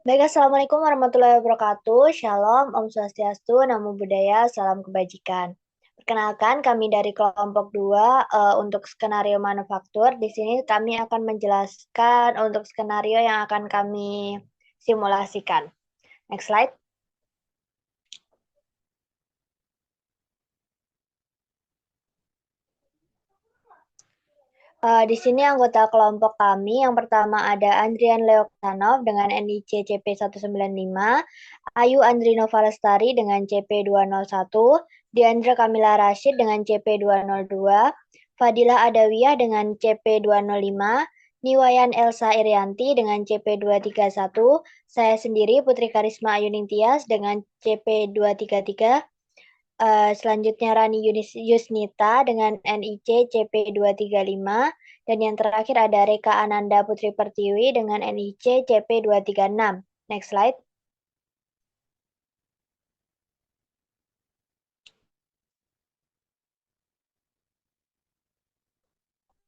Baik, Assalamualaikum warahmatullahi wabarakatuh. Shalom, Om Swastiastu, Namo Buddhaya, Salam Kebajikan. Perkenalkan, kami dari kelompok 2 untuk skenario manufaktur. Di sini kami akan menjelaskan untuk skenario yang akan kami simulasikan. Next slide. Di sini anggota kelompok kami, yang pertama ada Andrian Leoksanov dengan NIC CP195, Ayu Andrinova Lestari dengan CP201, Diandra Kamila Rashid dengan CP202, Fadilah Adawiyah dengan CP205, Niwayan Elsa Irianti dengan CP231, saya sendiri Putri Karisma Ayuning dengan CP233, selanjutnya Rani Yusnita dengan NIC CP235, dan yang terakhir ada Reka Ananda Putri Pertiwi dengan NIC CP236. Next slide.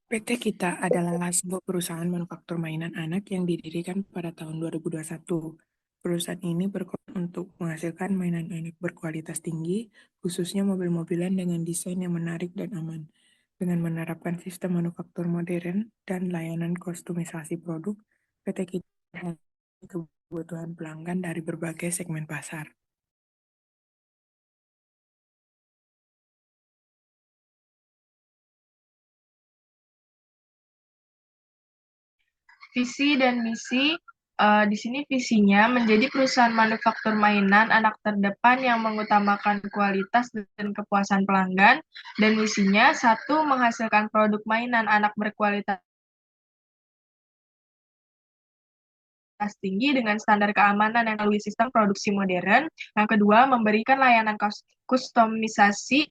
PT Kita adalah sebuah perusahaan manufaktur mainan anak yang didirikan pada tahun 2021. Perusahaan ini berkomitmen untuk menghasilkan mainan anak berkualitas tinggi, khususnya mobil-mobilan dengan desain yang menarik dan aman. Dengan menerapkan sistem manufaktur modern dan layanan kostumisasi produk, PT Kita memenuhi kebutuhan pelanggan dari berbagai segmen pasar. Visi dan misi, di sini visinya menjadi perusahaan manufaktur mainan anak terdepan yang mengutamakan kualitas dan kepuasan pelanggan. Dan misinya, satu, menghasilkan produk mainan anak berkualitas tinggi dengan standar keamanan yang melalui sistem produksi modern. Yang kedua, memberikan layanan kustomisasi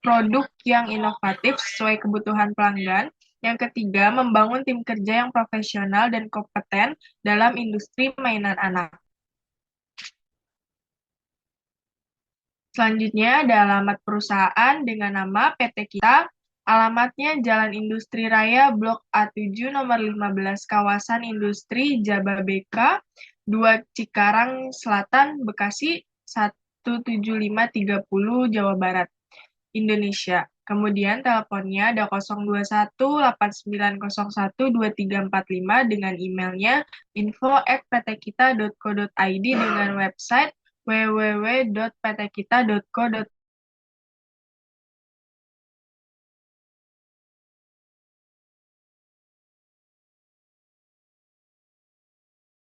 produk yang inovatif sesuai kebutuhan pelanggan. Yang ketiga, membangun tim kerja yang profesional dan kompeten dalam industri mainan anak. Selanjutnya ada alamat perusahaan dengan nama PT Kita. Alamatnya Jalan Industri Raya Blok A7 nomor 15 Kawasan Industri Jababeka 2 Cikarang Selatan Bekasi 17530 Jawa Barat Indonesia. Kemudian teleponnya ada 02189012345 dengan emailnya info@ptkita.co.id dengan website www.ptkita.co.id.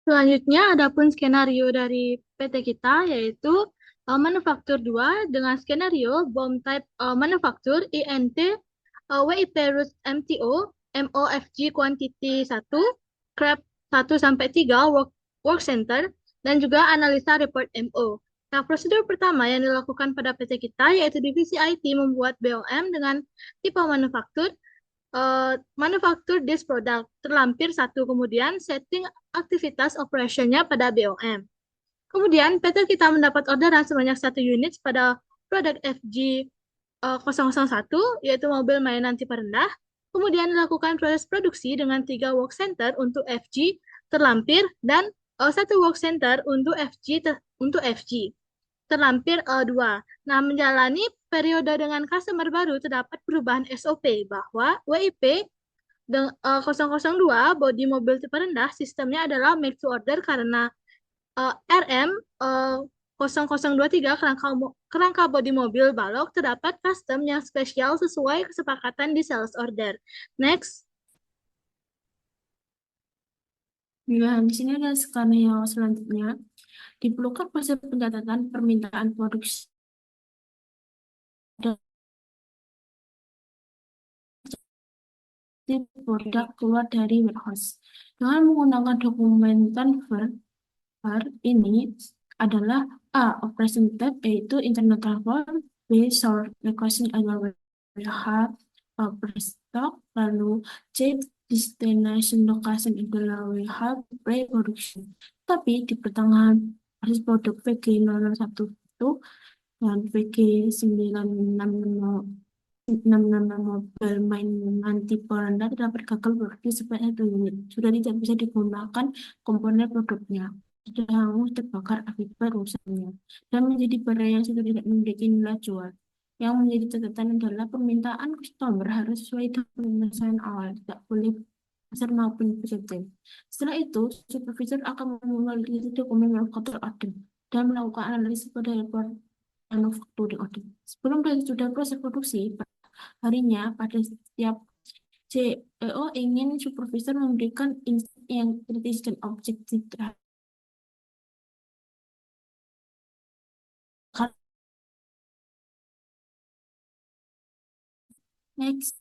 Selanjutnya, adapun skenario dari PT kita yaitu Manufaktur 2 dengan skenario Bomb Type Manufaktur INT WIP Root MTO MOFG Quantity 1 CRAP 1 sampai 3 Work Center dan juga analisa report MO. Nah, prosedur pertama yang dilakukan pada PT kita yaitu divisi IT membuat BOM dengan tipe manufaktur manufaktur this product terlampir satu, kemudian setting aktivitas operationnya pada BOM. Kemudian PT kita mendapat orderan sebanyak 1 unit pada produk FG 001 yaitu mobil mainan tipe rendah. Kemudian dilakukan proses produksi dengan 3 work center untuk FG terlampir dan 1 work center untuk FG terlampir 2. Nah, menjalani periode dengan customer baru terdapat perubahan SOP bahwa WIP 002 bodi mobil tipe rendah sistemnya adalah make to order karena RM 0023 kerangka bodi mobil balok terdapat custom yang spesial sesuai kesepakatan di sales order. Next. Nah, di sini ada skenario selanjutnya. Diperlukan proses pencatatan permintaan produksi produk keluar dari warehouse. Dengan menggunakan dokumen transfer ini adalah A. Operation type yaitu internal transfer, B. Source requesting our warehouse stock, lalu C. Destination location adalah warehouse pre-production. Tapi di pertengahan proses produk VG001 itu dan VG960 nama mobil mainan tipe rendah dapat gagal produksi sebanyak 1 unit. Sudah tidak bisa digunakan komponen produknya. Sudah hangus terbakar akibat rusaknya. Dan menjadi barang yang sudah tidak memiliki nilai jual. Yang menjadi catatan adalah permintaan customer harus sesuai dengan pemesanan awal. Tidak boleh pasar maupun positif. Setelah itu, supervisor akan menganalisis dokumen manufaktur order dan melakukan analisis pada report manufacturing order. Sebelum dan sudah proses produksi, harinya pada setiap CEO ingin supervisor memberikan insight yang kritis dan objektif terhadap next.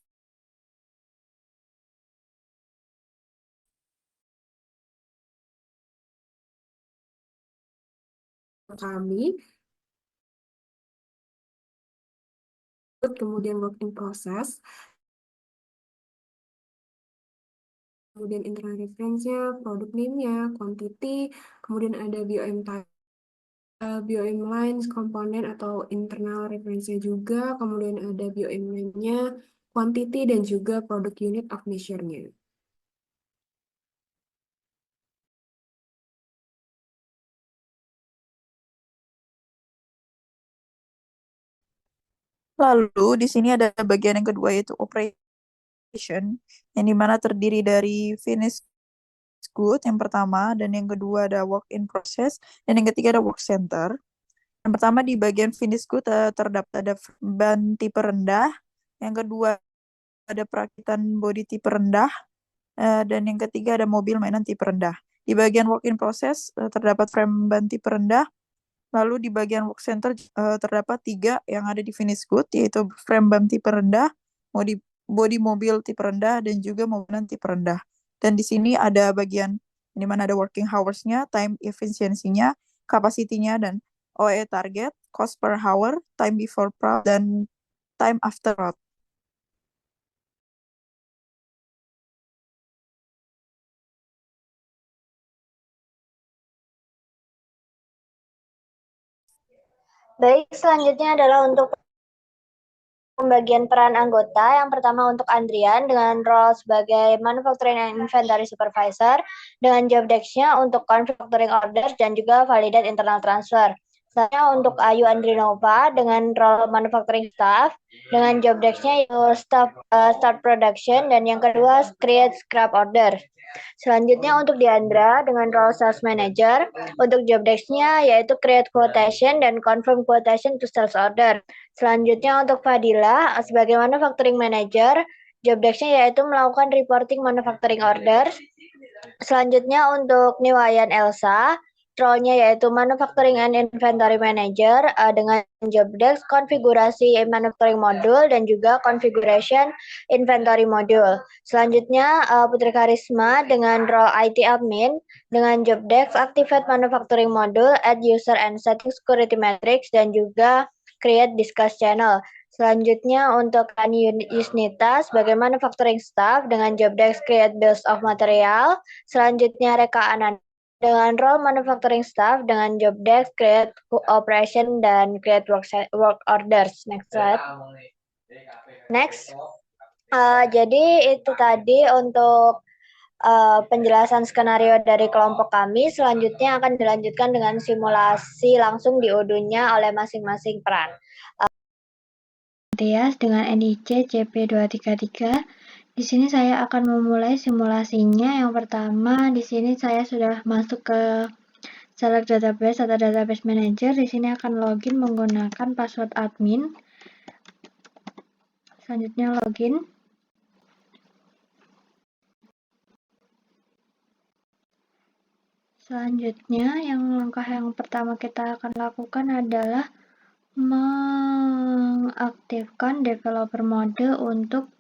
Kami, kemudian work in process, kemudian internal reference-nya, produk name-nya, quantity, kemudian ada BOM type, BOM lines, komponen atau internal reference-nya juga, kemudian ada BOM line-nya, quantity, dan juga produk unit of measure-nya. Lalu di sini ada bagian yang kedua yaitu operation, yang dimana terdiri dari finished good yang pertama, dan yang kedua ada work in process, dan yang ketiga ada work center. Yang pertama di bagian finished good terdapat ada ban tipe rendah, yang kedua ada perakitan bodi tipe rendah, dan yang ketiga ada mobil mainan tipe rendah. Di bagian work in process terdapat frame ban tipe rendah. Lalu di bagian work center terdapat 3 yang ada di finish good, yaitu frame ban tipe rendah, bodi mobil tipe rendah, dan juga mobilan tipe rendah. Dan di sini ada bagian di mana ada working hours-nya, time efficiency-nya, capacity-nya, dan OE target, cost per hour, time before prod, dan time after prod. Baik, selanjutnya adalah untuk pembagian peran anggota. Yang pertama untuk Andrian dengan role sebagai Manufacturing and Inventory Supervisor dengan job desk-nya untuk Configuring Order dan juga Validate Internal Transfer. Selanjutnya untuk Ayu Andrinova dengan role Manufacturing Staff dengan job desk-nya yaitu Start Production, dan yang kedua Create Scrap Order. Selanjutnya untuk Diandra dengan role Sales Manager untuk job desk-nya yaitu Create Quotation dan Confirm Quotation to Sales Order. Selanjutnya untuk Fadila sebagai Manufacturing Manager, job desk-nya yaitu melakukan reporting manufacturing orders. Selanjutnya untuk Niwayan Elsa, role-nya yaitu Manufacturing and Inventory Manager dengan job desk konfigurasi manufacturing module dan juga configuration inventory module. Selanjutnya Putri Karisma dengan role IT Admin dengan job desk activate manufacturing module, add user and setting security metrics, dan juga create discuss channel. Selanjutnya untuk Ani Yusnita sebagai manufacturing staff dengan job desk create bills of material. Selanjutnya Reka Ananda dengan role manufacturing staff dengan job desk create operation dan create work orders. Next slide. Next. Jadi itu tadi untuk penjelasan skenario dari kelompok kami. Selanjutnya akan dilanjutkan dengan simulasi langsung di UDU-nya oleh masing-masing peran. Tias dengan NIC CP233. Di sini saya akan memulai simulasinya. Yang pertama, di sini saya sudah masuk ke Select Database atau Database Manager. Di sini akan login menggunakan password admin. Selanjutnya login. Selanjutnya, langkah yang pertama kita akan lakukan adalah mengaktifkan developer mode untuk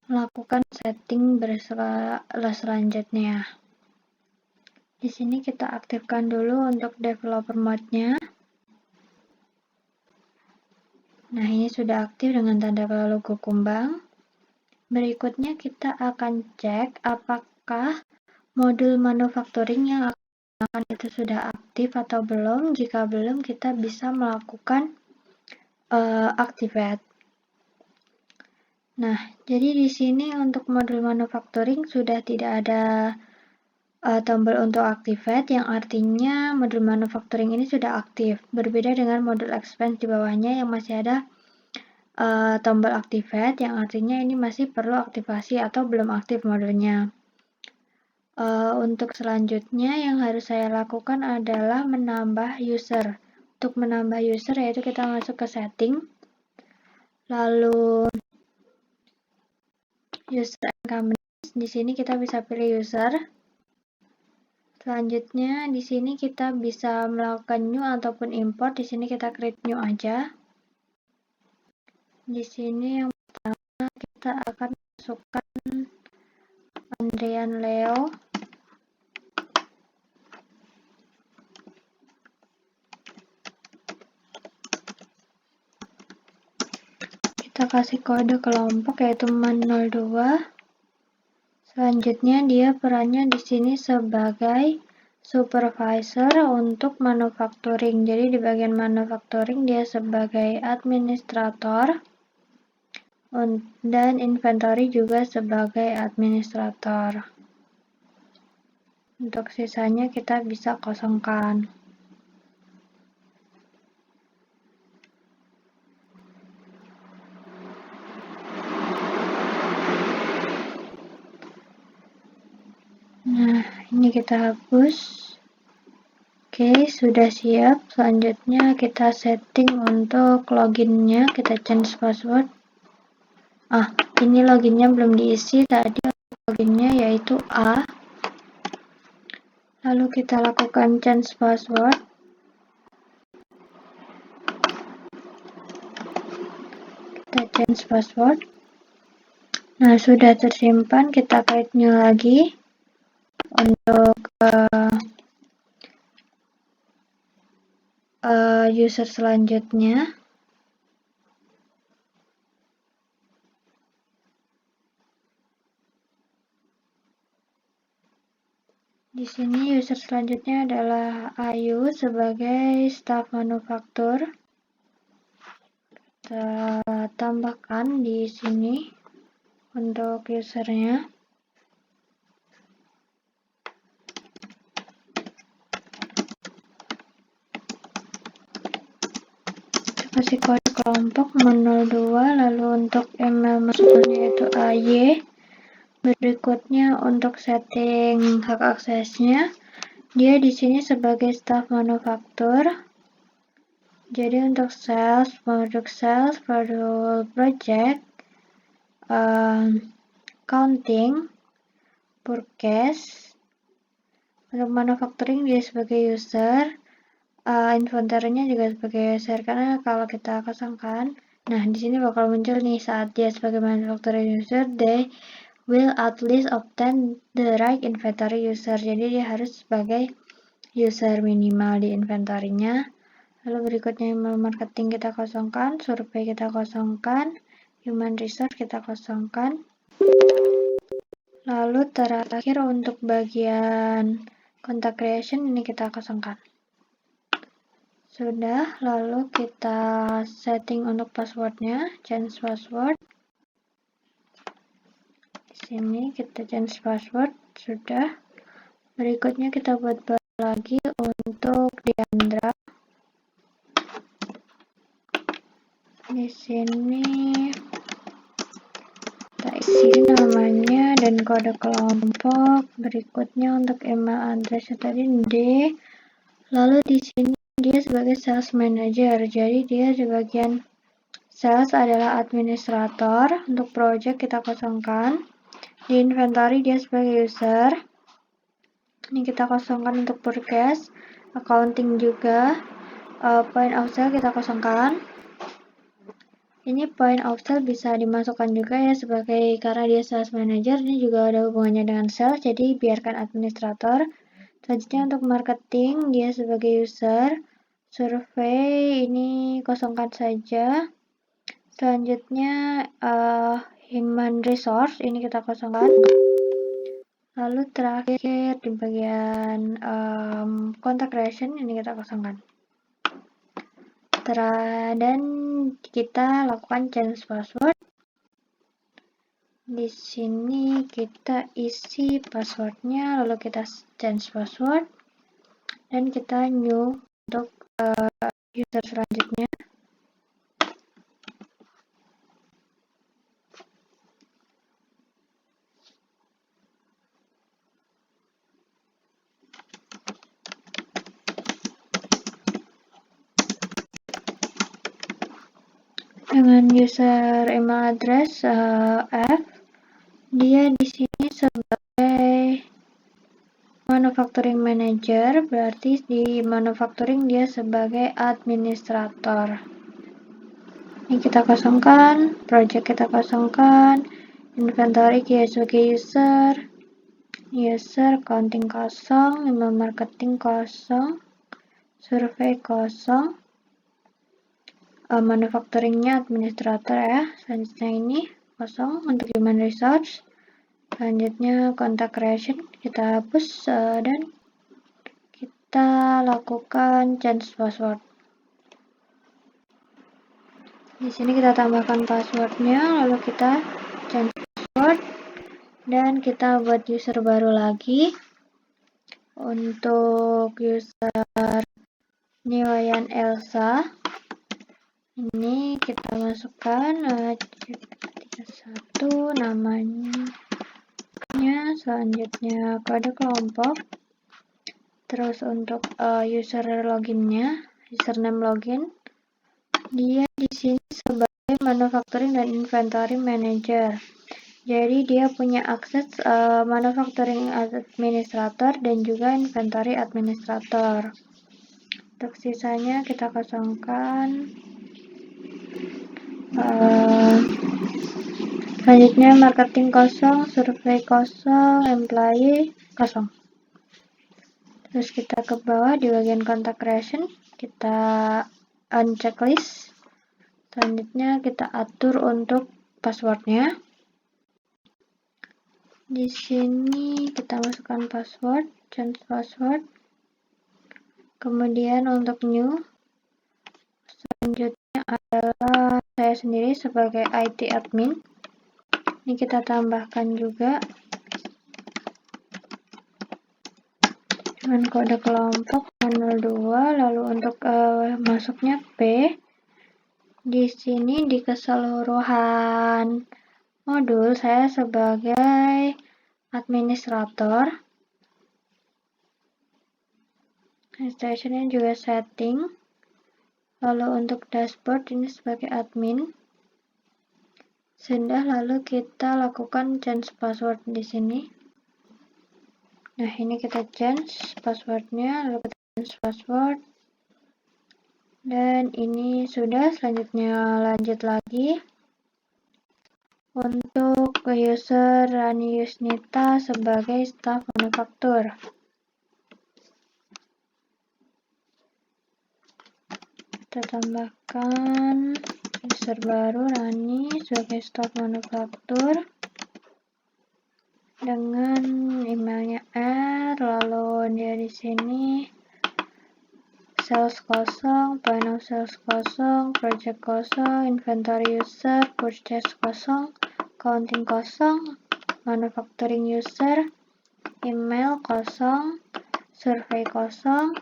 melakukan setting berskala selanjutnya. Di sini kita aktifkan dulu untuk developer mode-nya. Nah, ini sudah aktif dengan tanda logo kumbang. Berikutnya kita akan cek apakah modul manufacturing yang akan itu sudah aktif atau belum. Jika belum, kita bisa melakukan activate. Nah, jadi di sini untuk modul manufacturing sudah tidak ada tombol untuk activate, yang artinya modul manufacturing ini sudah aktif. Berbeda dengan modul expense di bawahnya yang masih ada tombol activate, yang artinya ini masih perlu aktivasi atau belum aktif modulnya. Untuk selanjutnya yang harus saya lakukan adalah menambah user. Untuk menambah user yaitu kita masuk ke setting, lalu user and companies. Di sini kita bisa pilih user. Selanjutnya di sini kita bisa melakukan new ataupun import. Di sini kita create new aja. Di sini yang pertama kita akan masukkan Andrian Leo. Kita kasih kode kelompok yaitu man02. Selanjutnya dia perannya di sini sebagai supervisor untuk manufacturing. Jadi di bagian manufacturing dia sebagai administrator dan inventory juga sebagai administrator. Untuk sisanya kita bisa kosongkan. Nah, ini kita hapus. Oke, sudah siap. Selanjutnya kita setting untuk loginnya. Kita change password. Ini loginnya belum diisi. Tadi loginnya yaitu A. Lalu kita lakukan change password. Kita change password. Nah, sudah tersimpan. Kita create new lagi. Untuk user selanjutnya. Di sini user selanjutnya adalah Ayu sebagai staff manufaktur. Kita tambahkan di sini untuk usernya. Kasih kode kelompok 02, lalu untuk email masuknya yaitu AY. Berikutnya untuk setting hak aksesnya, dia di sini sebagai staff manufaktur. Jadi untuk sales, produk project, counting, purchase. Untuk manufacturing dia sebagai user. Inventory-nya juga sebagai user, karena kalau kita kosongkan, nah di sini bakal muncul nih saat dia sebagai manufacturing user, they will at least obtain the right inventory user. Jadi dia harus sebagai user minimal di inventory-nya. Lalu berikutnya email marketing kita kosongkan, survei kita kosongkan, human resource kita kosongkan. Lalu terakhir untuk bagian contact creation ini kita kosongkan. Sudah, lalu kita setting untuk passwordnya, change password. Di sini kita change password, sudah. Berikutnya kita buat baru lagi untuk Diandra. Di sini kita isi namanya dan kode kelompok. Berikutnya untuk email address tadi D. Lalu di sini dia sebagai sales manager, jadi dia di bagian sales adalah administrator. Untuk project kita kosongkan. Di inventory dia sebagai user. Ini kita kosongkan untuk purchase. Accounting juga. Point of sale kita kosongkan. Ini point of sale bisa dimasukkan juga ya sebagai, karena dia sales manager, ini juga ada hubungannya dengan sales, jadi biarkan administrator. Selanjutnya untuk marketing, dia sebagai user. Survei, ini kosongkan saja. Selanjutnya human resource, ini kita kosongkan. Lalu terakhir di bagian contact creation, ini kita kosongkan. Dan kita lakukan change password. Di sini kita isi passwordnya, lalu kita change password, dan kita new untuk user selanjutnya. Dengan user email address F, dia di sini sebagai manufacturing manager, berarti di manufacturing dia sebagai administrator. Ini kita kosongkan, project kita kosongkan, inventory dia sebagai user, counting kosong, email marketing kosong, survei kosong, manufacturingnya administrator ya. Selanjutnya ini kosong untuk human resource. Selanjutnya contact creation kita hapus dan kita lakukan change password. Di sini kita tambahkan passwordnya, lalu kita change password dan kita buat user baru lagi. Untuk user Niwayan Elsa, ini kita masukkan CP31 namanya, selanjutnya kode kelompok, terus untuk user loginnya, username login, dia di sini sebagai manufacturing dan inventory manager. Jadi dia punya akses manufacturing administrator dan juga inventory administrator. Untuk sisanya kita kosongkan. Selanjutnya marketing kosong, survei kosong, employee kosong. Terus kita ke bawah di bagian contact creation, kita uncheck list. Selanjutnya kita atur untuk passwordnya. Di sini kita masukkan password, change password. Kemudian untuk new, selanjutnya adalah saya sendiri sebagai IT admin. Ini kita tambahkan juga dengan kode kelompok 02, lalu untuk masuknya P. Di sini di keseluruhan modul saya sebagai administrator. Stationnya juga setting. Lalu untuk dashboard ini sebagai admin. Sudah, lalu kita lakukan change password di sini. Nah, ini kita change passwordnya, lalu kita change password. Dan ini sudah, selanjutnya lanjut lagi. Untuk user Rani Yusnita sebagai staf manufaktur. Kita tambahkan user baru Rani sebagai staf manufaktur dengan emailnya R, lalu dia di sini sales kosong, point of sales kosong, project kosong, inventory user, purchase kosong, counting kosong, manufacturing user, email kosong, survei kosong.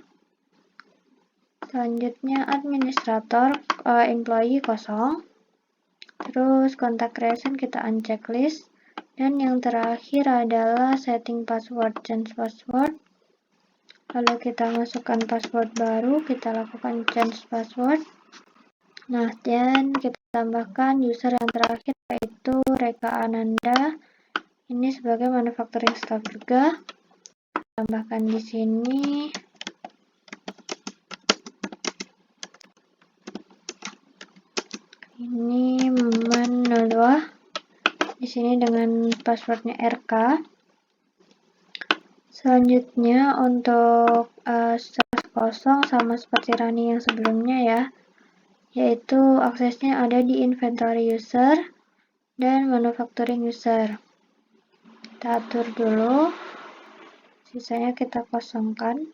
Selanjutnya administrator, employee kosong. Terus contact creation kita uncheck list. Dan yang terakhir adalah setting password, change password. Lalu kita masukkan password baru, kita lakukan change password. Nah, dan kita tambahkan user yang terakhir yaitu Reka Ananda. Ini sebagai manufacturing staff juga. Tambahkan di sini. Ini Man02. Di sini dengan passwordnya RK. Selanjutnya untuk sales kosong sama seperti Rani yang sebelumnya ya, yaitu aksesnya ada di inventory user dan manufacturing user. Kita atur dulu, sisanya kita kosongkan.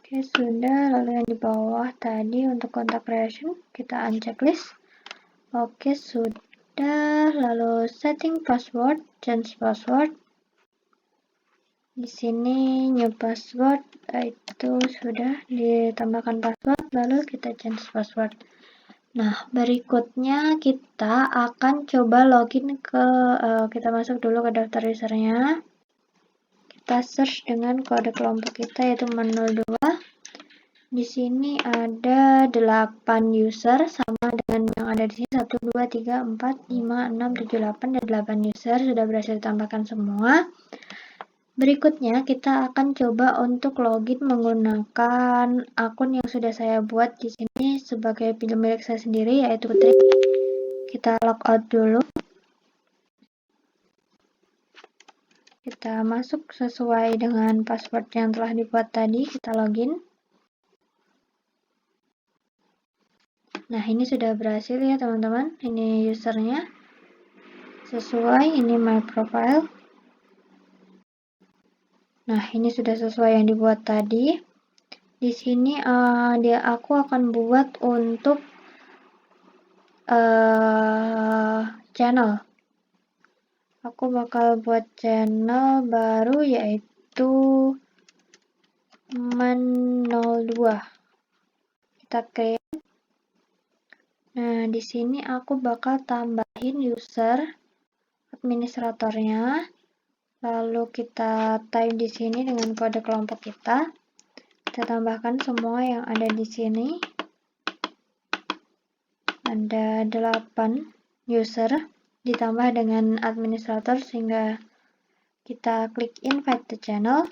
Oke, sudah. Lalu yang di bawah tadi untuk contact creation kita uncheck list. Oke, sudah. sudah, lalu setting password, change password. Di sini new password itu sudah ditambahkan password, lalu kita change password. Nah, berikutnya kita akan coba login ke, kita masuk dulu ke daftar usernya. Kita search dengan kode kelompok kita yaitu man02. Di sini ada 8 user sama dengan yang ada di sini 1, 2, 3, 4, 5, 6, 7, 8 dan 8 user sudah berhasil ditambahkan semua. Berikutnya kita akan coba untuk login menggunakan akun yang sudah saya buat di sini sebagai milik saya sendiri yaitu Putri. Kita logout dulu. Kita masuk sesuai dengan password yang telah dibuat tadi, kita login. Nah, ini sudah berhasil ya teman-teman. Ini usernya. Sesuai, ini my profile. Nah, ini sudah sesuai yang dibuat tadi. Di sini aku akan buat untuk channel. Aku bakal buat channel baru yaitu man02. Kita create. Nah, di sini aku bakal tambahin user administratornya. Lalu kita type di sini dengan kode kelompok kita. Kita tambahkan semua yang ada di sini. Ada 8 user ditambah dengan administrator sehingga kita klik invite the channel.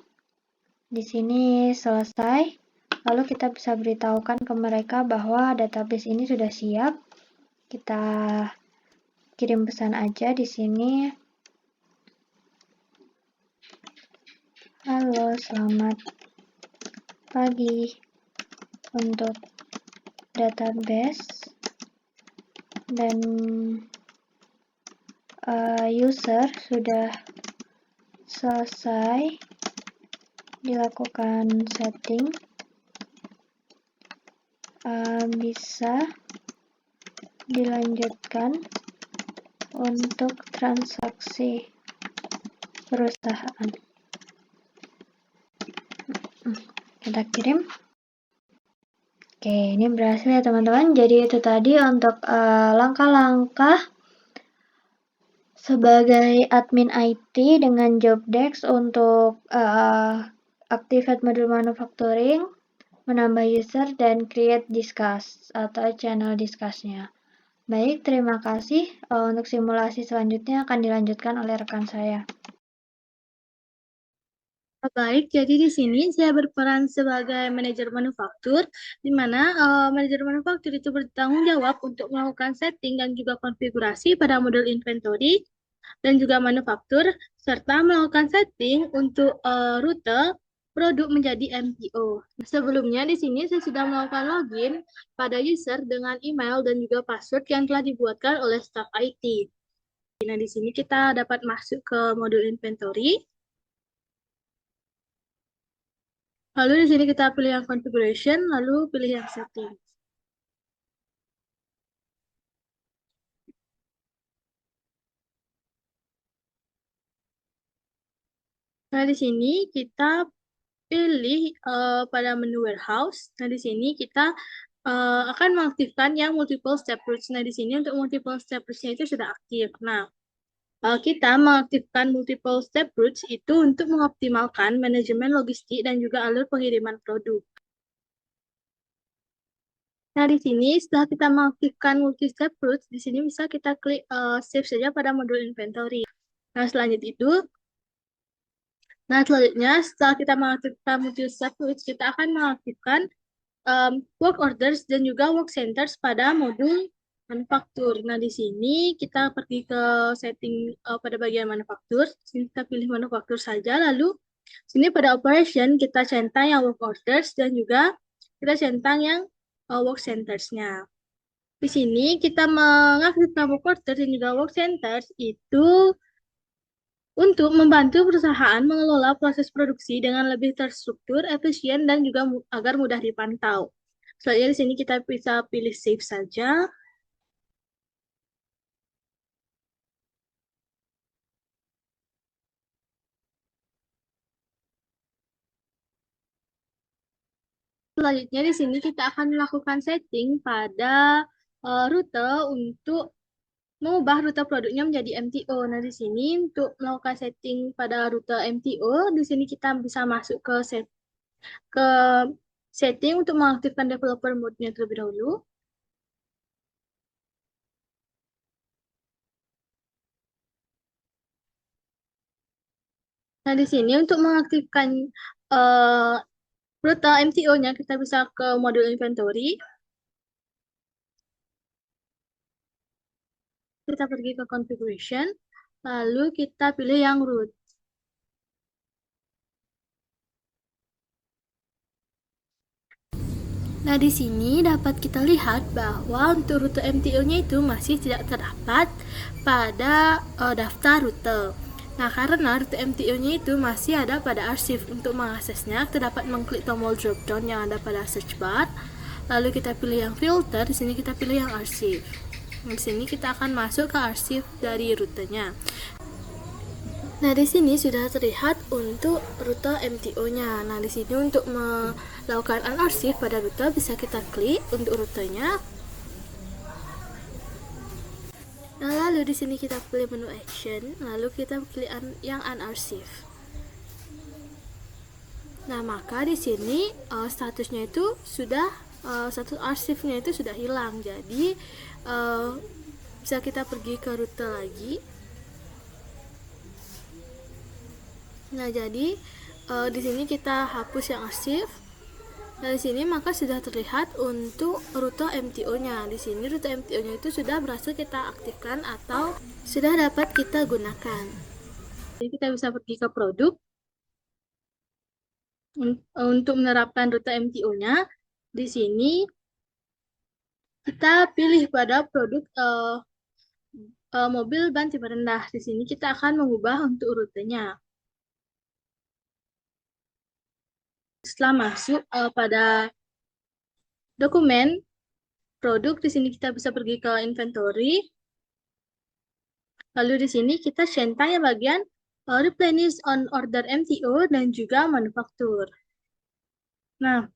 Di sini selesai. Lalu kita bisa beritahukan ke mereka bahwa database ini sudah siap. Kita kirim pesan aja di sini. Halo, selamat pagi. Untuk database dan user sudah selesai dilakukan setting, bisa dilanjutkan untuk transaksi perusahaan. Kita kirim. Oke, ini berhasil ya teman-teman. Jadi itu tadi untuk langkah-langkah sebagai admin IT dengan Jobdesk untuk activate modul manufacturing, menambah user, dan create discuss atau channel discuss-nya. Baik, terima kasih. Untuk simulasi selanjutnya akan dilanjutkan oleh rekan saya. Baik, jadi di sini saya berperan sebagai manajer manufaktur, di mana manajer manufaktur itu bertanggung jawab untuk melakukan setting dan juga konfigurasi pada modul inventory dan juga manufaktur, serta melakukan setting untuk rute produk menjadi MPO. Sebelumnya di sini saya sudah melakukan login pada user dengan email dan juga password yang telah dibuatkan oleh staf IT. Nah, di sini kita dapat masuk ke modul inventory. Lalu di sini kita pilih yang configuration, lalu pilih yang setting. Nah, di sini kita pilih pada menu warehouse. Nah, di sini kita akan mengaktifkan yang multiple step routes. Nah, di sini untuk multiple step routes-nya itu sudah aktif. Nah, kita mengaktifkan multiple step routes itu untuk mengoptimalkan manajemen logistik dan juga alur pengiriman produk. Nah, di sini setelah kita mengaktifkan multi-step routes, di sini bisa kita klik save saja pada modul inventory. Nah, selanjutnya setelah kita mengaktifkan multi-step routes, kita akan mengaktifkan work orders dan juga work centers pada modul manufaktur. Nah, di sini kita pergi ke setting pada bagian manufaktur. Sini kita pilih manufaktur saja, lalu sini pada operation kita centang yang work orders dan juga kita centang yang work centers-nya. Di sini kita mengaktifkan work orders dan juga work centers itu untuk membantu perusahaan mengelola proses produksi dengan lebih terstruktur, efisien, dan juga agar mudah dipantau. Selanjutnya di sini kita bisa pilih save saja. Selanjutnya di sini kita akan melakukan setting pada rute untuk mengubah rute produknya menjadi MTO. Nah, di sini untuk melakukan setting pada rute MTO, di sini kita bisa masuk ke setting untuk mengaktifkan developer mode-nya terlebih dahulu. Nah, di sini untuk mengaktifkan rute MTO-nya, kita bisa ke modul inventory. Kita pergi ke configuration, lalu kita pilih yang root. Nah, di sini dapat kita lihat bahwa untuk rute MTO-nya itu masih tidak terdapat pada daftar rute. Nah, karena rute MTO-nya itu masih ada pada arsip. Untuk mengaksesnya, kita dapat mengklik tombol drop-down yang ada pada search bar. Lalu kita pilih yang filter, di sini kita pilih yang arsip. Di sini kita akan masuk ke arsip dari rutenya. Nah, di sini sudah terlihat untuk rute MTO-nya. Nah, di sini untuk melakukan unarsip pada rute bisa kita klik untuk rutenya. Nah, lalu di sini kita pilih menu action, lalu kita pilih yang unarsip. Nah, maka di sini statusnya itu sudah status arsipnya itu sudah hilang. Jadi bisa kita pergi ke rute lagi. Nah, jadi di sini kita hapus yang arsip. Nah, di sini maka sudah terlihat untuk rute MTO-nya. Di sini rute MTO-nya itu sudah berhasil kita aktifkan atau sudah dapat kita gunakan. Jadi kita bisa pergi ke produk untuk menerapkan rute MTO-nya. Di sini kita pilih pada produk mobil ban tipe rendah. Di sini kita akan mengubah untuk rutenya. Setelah masuk pada dokumen produk, di sini kita bisa pergi ke inventory. Lalu di sini kita centang yang bagian replenish on order MTO dan juga manufaktur. Nah,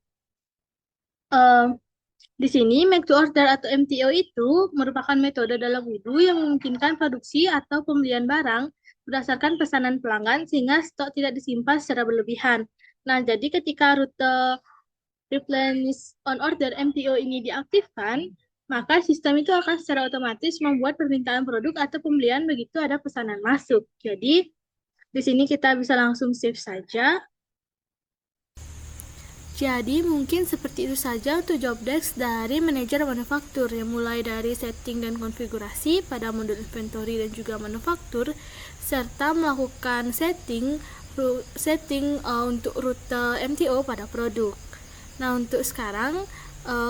di sini make to order atau MTO itu merupakan metode dalam Odoo yang memungkinkan produksi atau pembelian barang berdasarkan pesanan pelanggan sehingga stok tidak disimpan secara berlebihan. Nah, jadi ketika rute replenish on order MTO ini diaktifkan, maka sistem itu akan secara otomatis membuat permintaan produk atau pembelian begitu ada pesanan masuk. Jadi, di sini kita bisa langsung save saja. Jadi, mungkin seperti itu saja untuk job desk dari manajer manufaktur, yang mulai dari setting dan konfigurasi pada modul inventory dan juga manufaktur, serta melakukan setting untuk rute MTO pada produk. Nah, untuk sekarang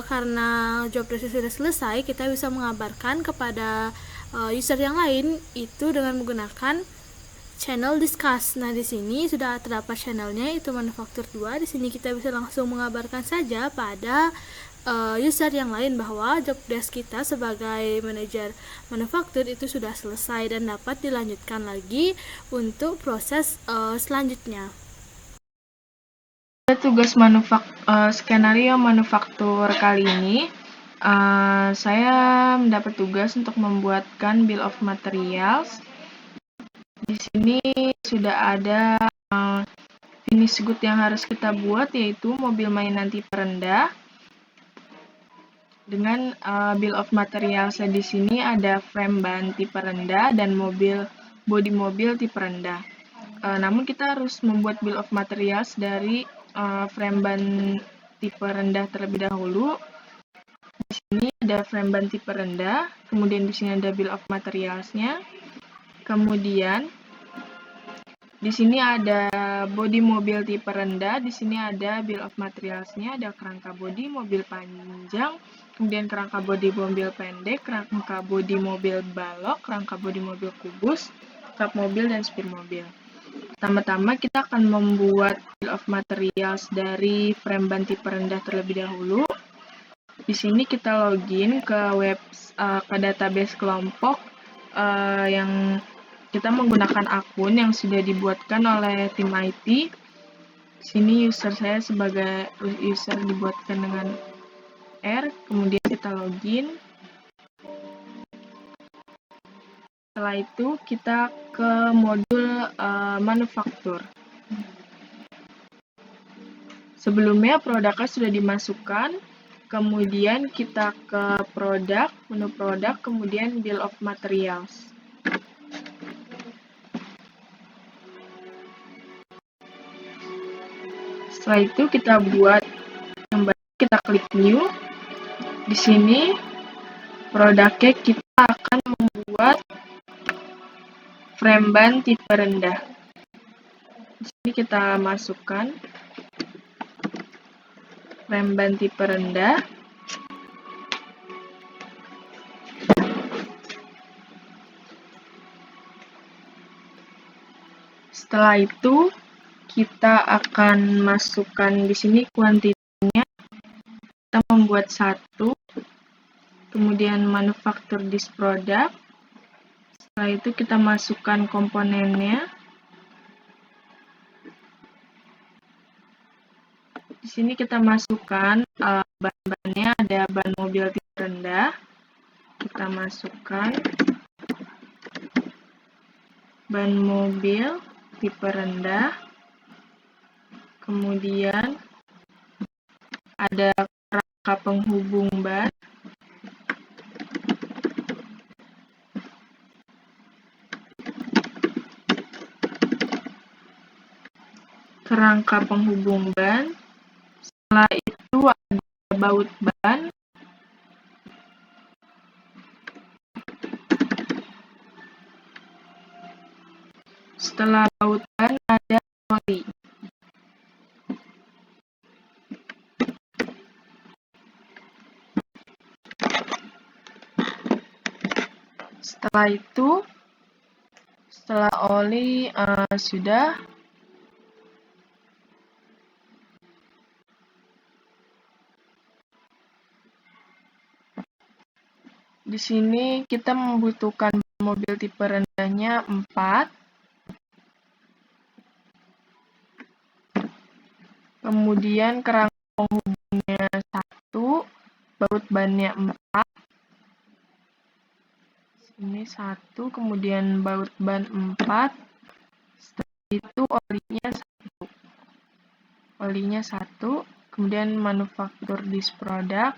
karena job desk sudah selesai, kita bisa mengabarkan kepada user yang lain itu dengan menggunakan channel discuss. Nah, di sini sudah terdapat channelnya itu manufaktur 2. Di sini kita bisa langsung mengabarkan saja pada user yang lain bahwa job desk kita sebagai manajer manufaktur itu sudah selesai dan dapat dilanjutkan lagi untuk proses selanjutnya. Tugas skenario manufaktur kali ini, saya mendapat tugas untuk membuatkan bill of materials. Di sini sudah ada finish good yang harus kita buat, yaitu mobil mainan tipe rendah. Dengan bill of materials di sini ada frame ban tipe rendah dan bodi mobil tipe rendah. Namun kita harus membuat bill of materials dari frame ban tipe rendah terlebih dahulu. Di sini ada frame ban tipe rendah, kemudian di sini ada bill of materials-nya. Kemudian di sini ada bodi mobil tipe rendah, di sini ada bill of materials-nya, ada kerangka bodi mobil panjang, kemudian kerangka bodi mobil pendek, kerangka bodi mobil balok, kerangka bodi mobil kubus, kap mobil, dan spir mobil. Pertama-tama kita akan membuat bill of materials dari frame ban tipe rendah terlebih dahulu. Di sini kita login ke database kelompok yang kita menggunakan akun yang sudah dibuatkan oleh tim IT. Di sini user saya sebagai user dibuatkan dengan R, kemudian kita login. Setelah itu kita ke modul manufaktur. Sebelumnya produknya sudah dimasukkan, kemudian kita ke produk, menu produk, kemudian bill of materials. Setelah itu kita buat yang baru, kita klik new. Di sini produknya kita akan membuat frame ban tipe rendah. Di sini kita masukkan frame ban tipe rendah. Setelah itu kita akan masukkan di sini kuantitinya. Kita membuat 1, kemudian manufaktur this product. Setelah itu kita masukkan komponennya. Di sini kita masukkan bahan-bahannya, ada ban mobil tipe rendah. Kita masukkan ban mobil tipe rendah. Kemudian ada kerangka penghubung ban. Kerangka penghubung ban. Setelah itu ada baut ban. Setelah baut ban ada oli. Setelah itu, setelah oli sudah, di sini kita membutuhkan mobil tipe rendahnya 4. Kemudian kerangka penghubungnya 1, baut bannya 4. Ini 1, kemudian baut ban 4. Setelah itu olinya 1, kemudian manufaktur this product.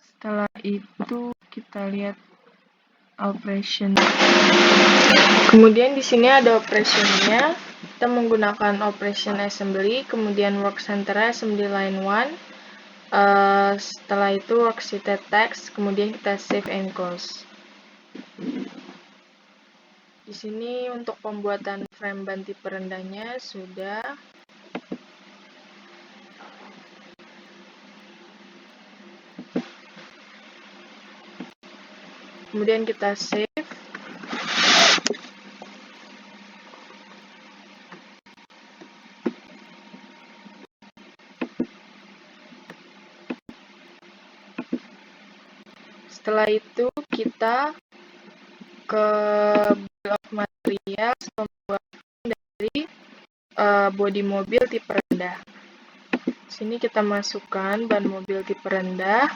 Setelah itu kita lihat operation. Kemudian di sini ada operationnya. Kita menggunakan operation assembly, kemudian work center assembly line 1. Setelah itu worksheet text, kemudian kita save and close. Di sini untuk pembuatan frame ban tipe rendahnya sudah. Kemudian kita save. Setelah itu kita ke bill of materials, pembuatan dari bodi mobil tipe rendah. Di sini kita masukkan ban mobil tipe rendah.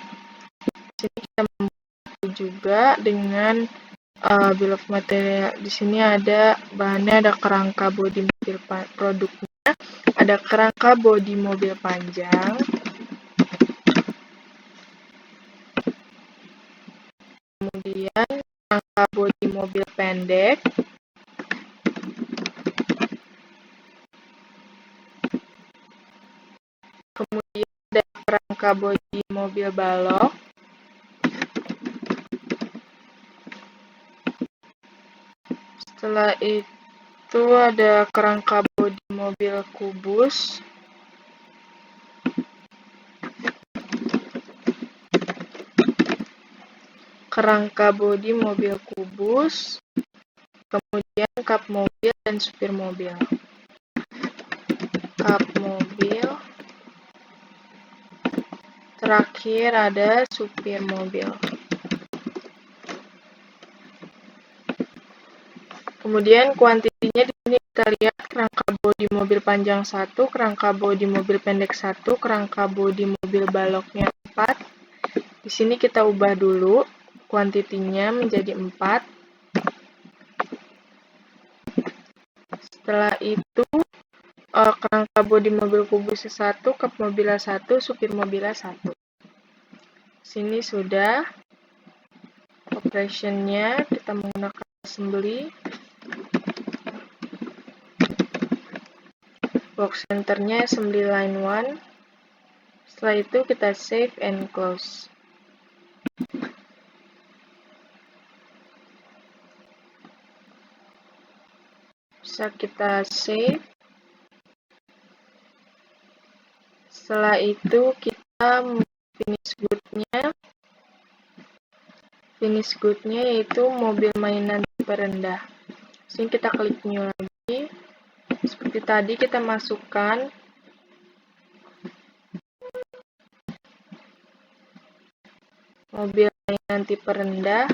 Di sini kita membuat juga dengan bill of material. Di sini ada bahannya, ada kerangka bodi mobil produknya, ada kerangka bodi mobil panjang. Kemudian kerangka bodi mobil pendek. Kemudian ada kerangka bodi mobil balok. Setelah itu ada kerangka bodi mobil kubus. Kerangka bodi mobil kubus, kemudian kap mobil dan supir mobil. Kap mobil, terakhir ada supir mobil. Kemudian kuantitinya di sini kita lihat kerangka bodi mobil panjang 1, kerangka bodi mobil pendek 1, kerangka bodi mobil baloknya 4. Di sini kita ubah dulu kuantitinya menjadi 4. Setelah itu kerangka bodi mobil kubus 1, kap mobilnya 1, supir mobilnya 1. Sini sudah operationnya, kita menggunakan assembly. Work centernya assembly line 1. Setelah itu kita save and close. Bisa kita save. Setelah itu kita finish good-nya. Finish good-nya yaitu mobil mainan tipe rendah. Sini kita klik new lagi. Seperti tadi kita masukkan mobil mainan tipe rendah.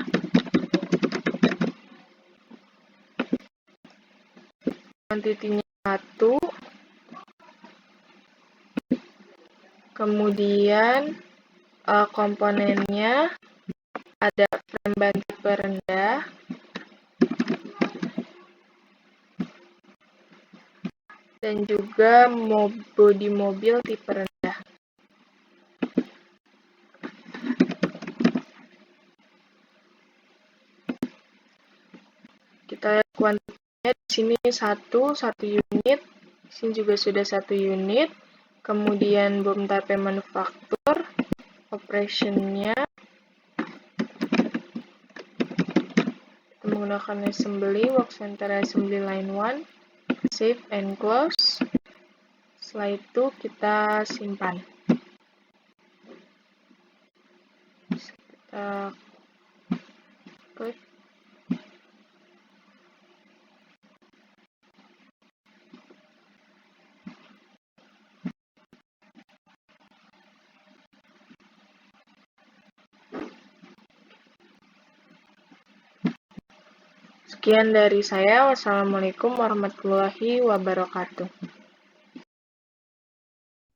Kuantitinya 1. Kemudian komponennya ada frame ban tipe rendah, dan juga bodi mobil tipe rendah. Kita lihat kuantitinya di sini 1 unit, di sini juga sudah 1 unit. Kemudian BOM type manufaktur, operationnya kita menggunakan assembly, work center assembly line 1, save and close. Setelah itu kita simpan. Kita klik. Sekian dari saya. Wassalamualaikum warahmatullahi wabarakatuh.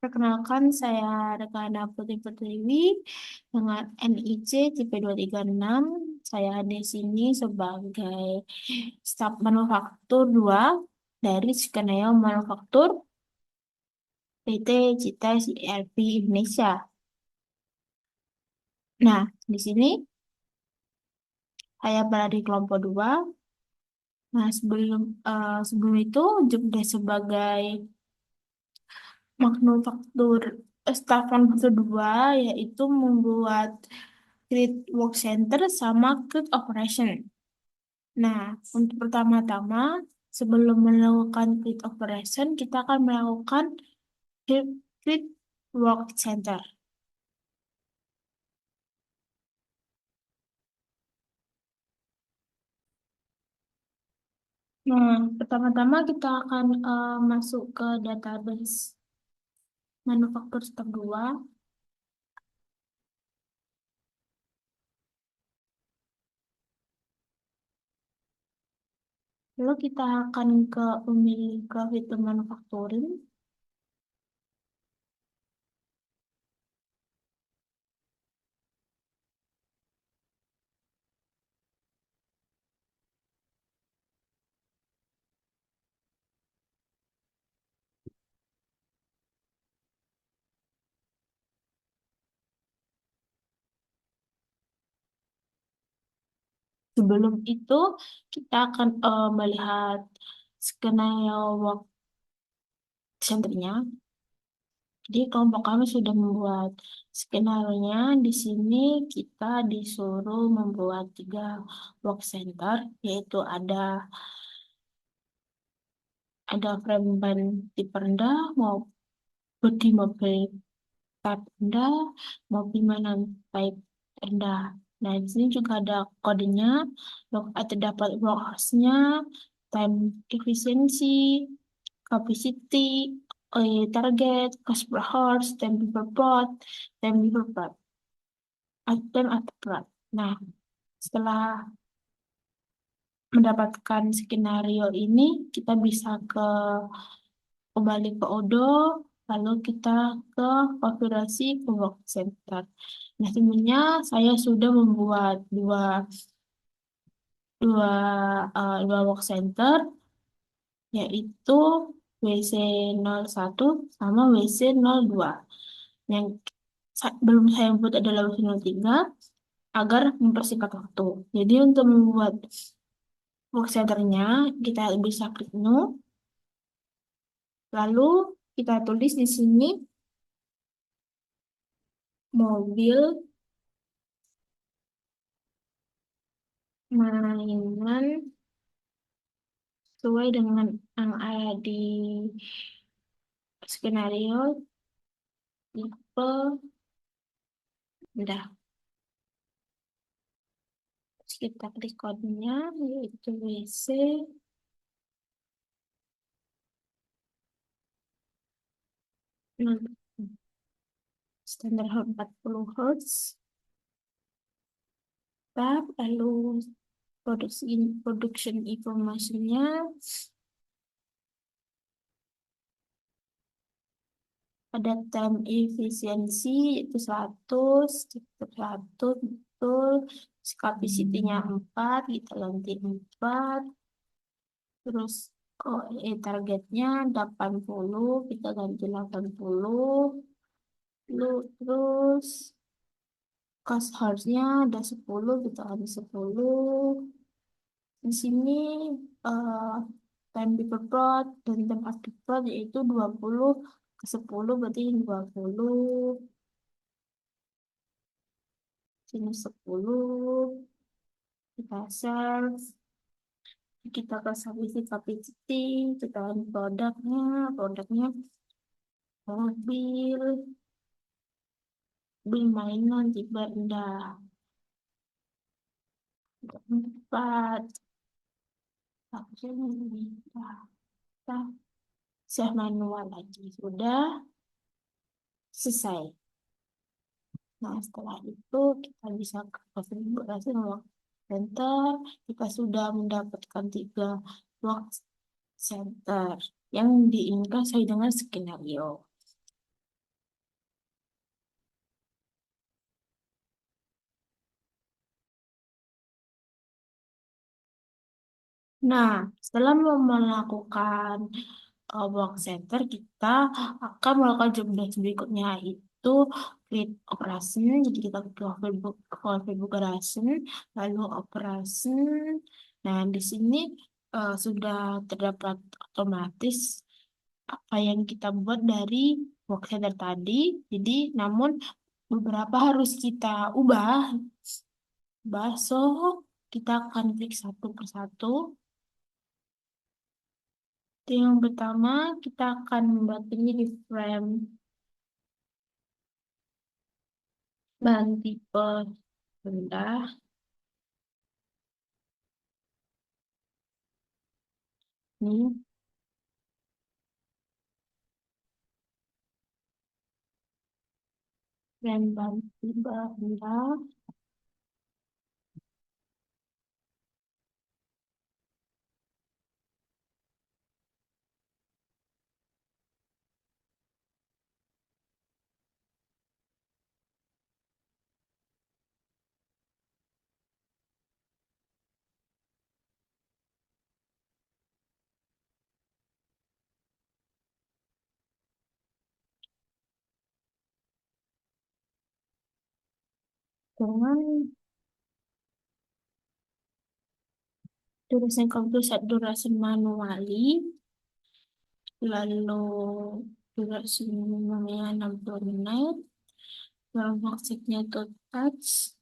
Perkenalkan, saya Rekana Putri Pertiwi dengan NIC tipe 236. Saya di sini sebagai staf manufaktur 2 dari Skenario Manufaktur PT Cites ERP Indonesia. Nah, di sini saya berada di kelompok 2. Nah, sebelum itu juga sebagai staf manufaktur 2 yaitu membuat Create Work Center sama Create Operation. Nah, untuk pertama-tama sebelum melakukan Create Operation kita akan melakukan Create Work Center. Nah, pertama-tama kita akan masuk ke database manufaktur staf 2. Lalu kita akan memilih ke fitur manufacturing. Sebelum itu, kita akan melihat skenario work center-nya. Jadi kelompok kami sudah membuat skenario-nya. Di sini kita disuruh membuat 3 work center, yaitu ada frame ban tipe rendah, bodi mobil type rendah, mobil mainan type rendah. Nah, di sini juga ada kodenya, terdapat workhouse-nya, time efficiency, capacity, target, cost per horse, time per plot, time per plot, time per plot. Nah, setelah mendapatkan skenario ini, kita bisa kembali ke Odo, lalu kita ke konfigurasi ke work center. Nah, sebenarnya saya sudah membuat dua work center, yaitu WC01 sama WC02. Yang belum saya buat adalah WC03 agar mempersingkat waktu. Jadi untuk membuat work centernya, kita bisa klik new, lalu kita tulis di sini mobil mainan sesuai dengan yang ada di skenario tipe. Udah, terus kita klik kodenya yaitu WC standar 40 Hz, tab, lalu production information-nya ada time efficiency itu 100, itu 100, betul. Capacity-nya 4, kita ganti 4. Terus targetnya 80, kita ganti 80. Terus cost harusnya ada 10, kita ganti 10. Di sini time diperplot dan tempat diperplot yaitu 20 ke 10, berarti 20. Sini 10. Kita save. Kita ke capacity, kita produknya mobil mainan tiba indah 4. Kita save manual lagi, sudah selesai. Nah, setelah itu kita bisa ke konfigurasi work center. Kita sudah mendapatkan 3 work center yang diinginkan sesuai dengan skenario. Nah, setelah melakukan work center, kita akan melakukan job desk berikutnya, itu create operation. Jadi kita configuration, lalu operation. Nah, di sini sudah terdapat otomatis apa yang kita buat dari work center tadi. Jadi, namun beberapa harus kita ubah. So, kita akan klik satu persatu. Yang pertama, kita akan membuat ini di frame bahan tipe rendah. Ini frame bahan tipe rendah. Dengan durasi manuali, lalu durasi minimumnya 60 menit, lalu maksudnya itu touch.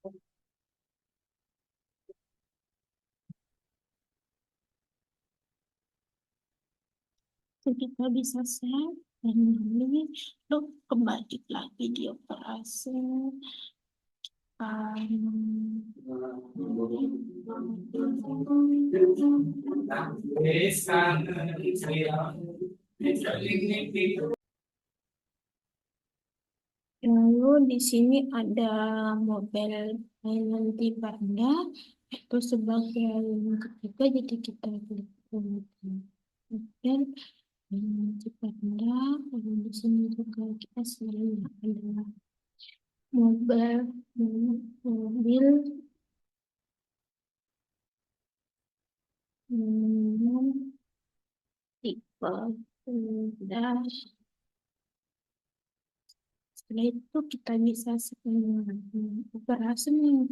Jadi kita bisa save dan lalu kembali lagi di operasi. Lalu di sini ada mobile nanti Panda itu sebagai yang ketiga, jadi kita klik kemudian nanti Panda. Lalu di sini juga kita selalu ada mobile mobil tipe dash. Setelah itu kita bisa operasi yang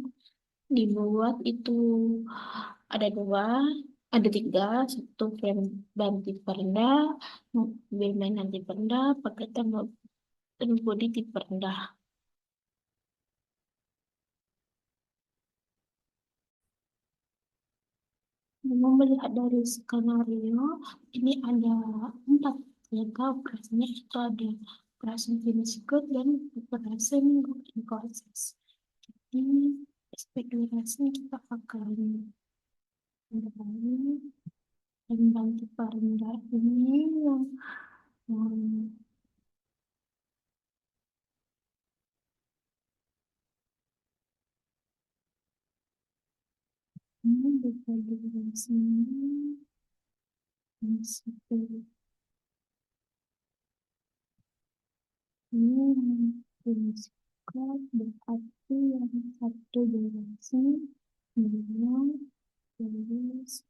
dibuat itu ada tiga, satu frame banti rendah, mobil main nanti rendah, paketan dan body tipe rendah. Memang melihat dari skenario, ini ada 4 level operasinya, itu ada operasi finish good dan operasi work in process. Jadi, aspek durasi kita akan mendalami dan bantu rendah ini yang ini bisa durasi ini berarti yang satu durasi memang terus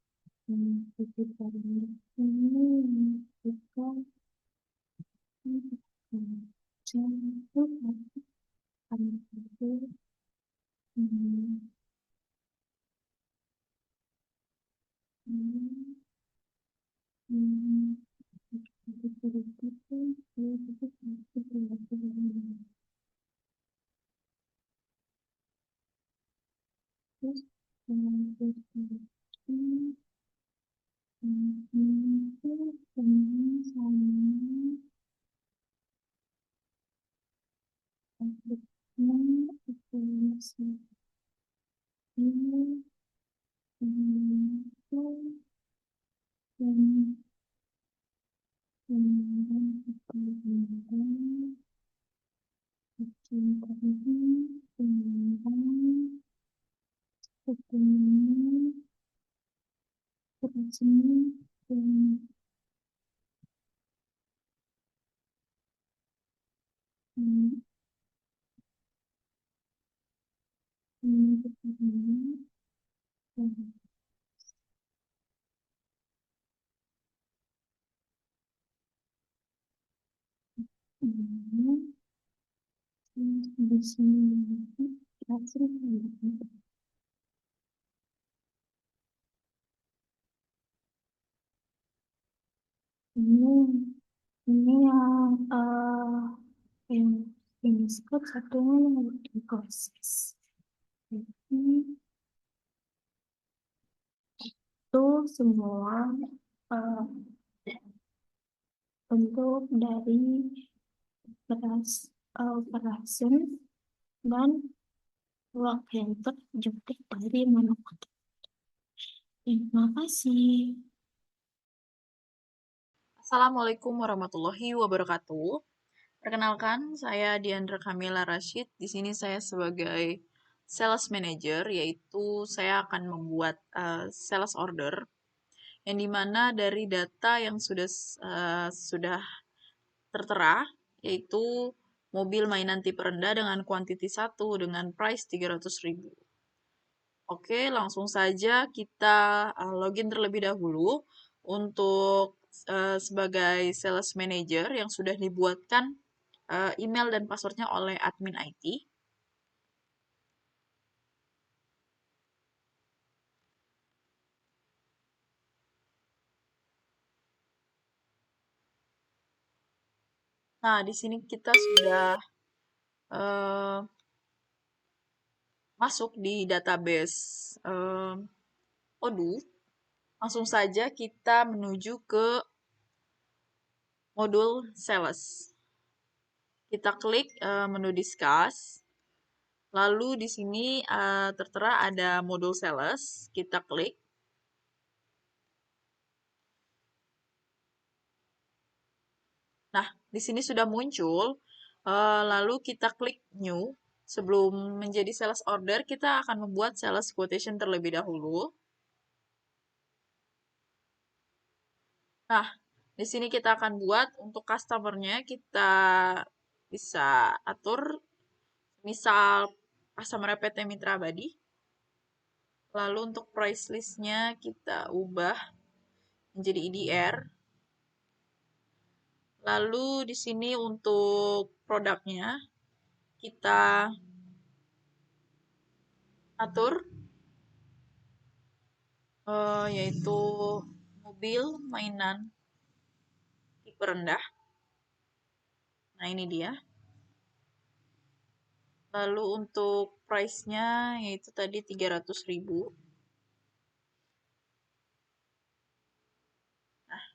sekitar ini kita contoh itu di sini ini yang disebut satunya yang proses. Jadi itu semua bentuk dari operasi dan work yang terjepit dari manufaktur. Terima kasih. Assalamualaikum warahmatullahi wabarakatuh. Perkenalkan, saya Diandra Kamila Rashid. Di sini saya sebagai sales manager, yaitu saya akan membuat sales order, yang dimana dari data yang sudah tertera, yaitu mobil mainan tipe rendah dengan kuantiti 1 dengan price 300.000. Oke, langsung saja kita login terlebih dahulu untuk sebagai sales manager yang sudah dibuatkan email dan passwordnya oleh admin IT. Nah, di sini kita sudah masuk di database Odoo, langsung saja kita menuju ke modul sales. Kita klik menu discuss. Lalu di sini tertera ada modul sales. Kita klik. Nah, di sini sudah muncul. Lalu kita klik new. Sebelum menjadi sales order, kita akan membuat sales quotation terlebih dahulu. Nah, di sini kita akan buat untuk customer-nya, kita bisa atur, misal customer PT Mitra Abadi. Lalu untuk price list-nya kita ubah menjadi EDR. Lalu di sini untuk produknya kita atur yaitu mobil mainan tipe rendah. Nah, ini dia. Lalu untuk price-nya yaitu tadi 300.000. Nah,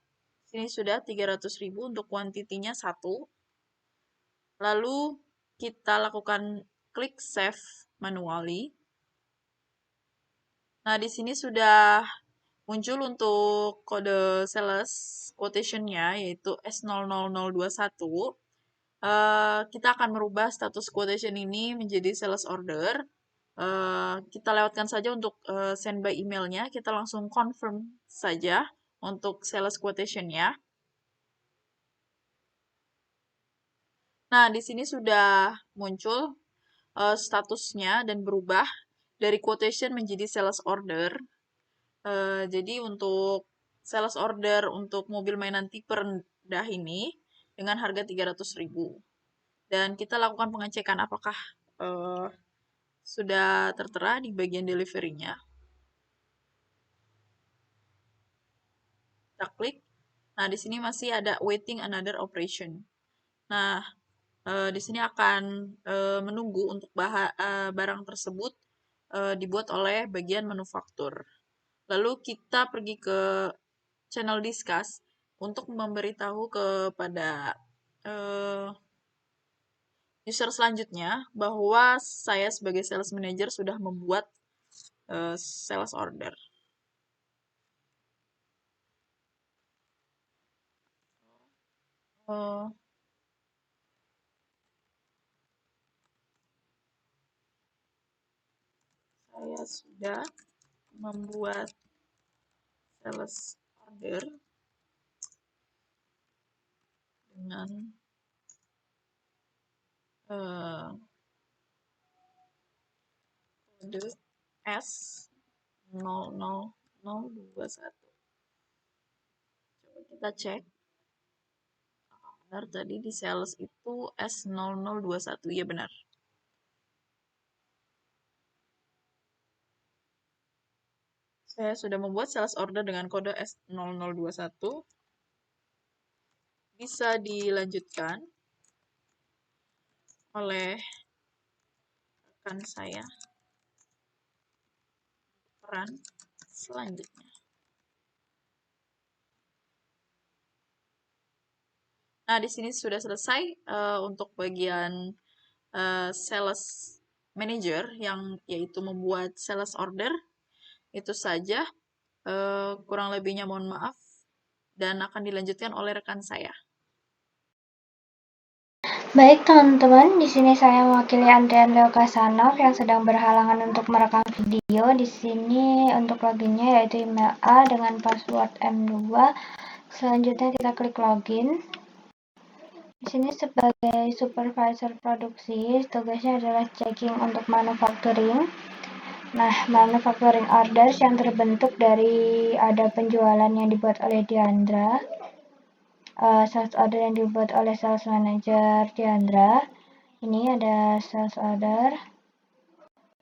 sini sudah 300.000 untuk kuantitinya 1. Lalu kita lakukan klik save manually. Nah, di sini sudah muncul untuk kode sales quotation-nya yaitu S00021. Kita akan merubah status quotation ini menjadi sales order. Kita lewatkan saja untuk send by emailnya. Kita langsung confirm saja untuk sales quotation-nya. Nah, di sini sudah muncul statusnya dan berubah dari quotation menjadi sales order. Jadi untuk sales order untuk mobil mainan tipe rendah ini dengan harga 300.000. Dan kita lakukan pengecekan apakah sudah tertera di bagian delivery-nya. Kita klik. Nah, di sini masih ada waiting another operation. Nah, di sini akan menunggu untuk barang tersebut dibuat oleh bagian manufaktur. Lalu kita pergi ke channel discuss untuk memberitahu kepada user selanjutnya bahwa saya sebagai sales manager sudah membuat sales order. Saya sudah membuat sales order dengan kode S00021. Coba kita cek. Benar tadi di sales itu S0021. Iya benar. Saya sudah membuat sales order dengan kode S0021. Bisa dilanjutkan oleh rekan saya. Peran selanjutnya. Nah, di sini sudah selesai untuk bagian sales manager yang yaitu membuat sales order. Itu saja. Kurang lebihnya mohon maaf dan akan dilanjutkan oleh rekan saya. Baik teman-teman, di sini saya mewakili Andrian Leo Kasanov yang sedang berhalangan untuk merekam video. Di sini untuk loginnya yaitu email A dengan password M2. Selanjutnya kita klik login. Di sini sebagai supervisor produksi, tugasnya adalah checking untuk manufacturing. Nah, manufacturing orders yang terbentuk dari ada penjualan yang dibuat oleh Diandra, sales order yang dibuat oleh sales manager Diandra. Ini ada sales order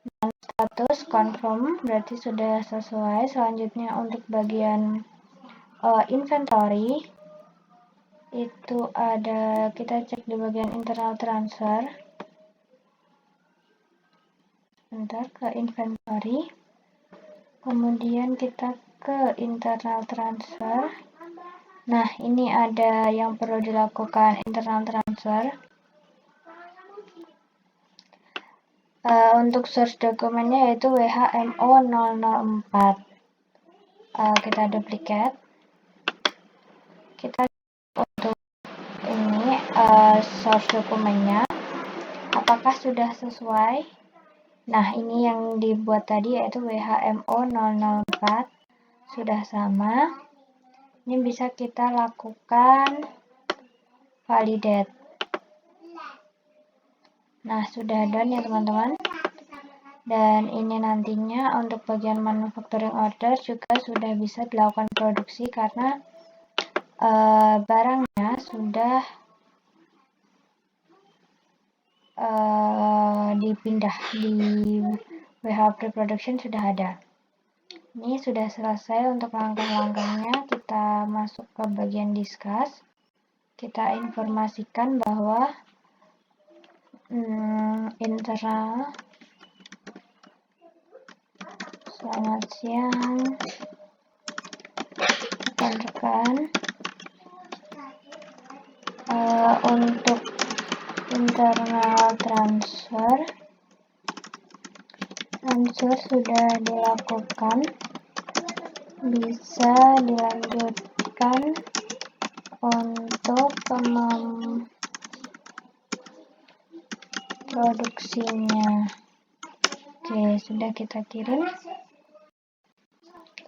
dan status confirm berarti sudah sesuai. Selanjutnya untuk bagian inventory itu ada, kita cek di bagian internal transfer. Bentar, ke inventory. Kemudian kita ke internal transfer. Nah, ini ada yang perlu dilakukan internal transfer. Untuk source dokumennya yaitu WHMO 004. Kita duplicate. Kita untuk ini source dokumennya apakah sudah sesuai. Nah, ini yang dibuat tadi yaitu WHMO 004 sudah sama. Ini bisa kita lakukan validate. Nah, sudah done ya teman-teman. Dan ini nantinya untuk bagian manufacturing order juga sudah bisa dilakukan produksi karena barangnya sudah dipindah di WH pre-production sudah ada. Ini sudah selesai untuk langkah-langkahnya. Kita masuk ke bagian discuss. Kita informasikan bahwa internal. Selamat siang rekan-rekan. Untuk internal transfer sudah dilakukan, bisa dilanjutkan untuk produksinya. Oke, sudah kita kirim.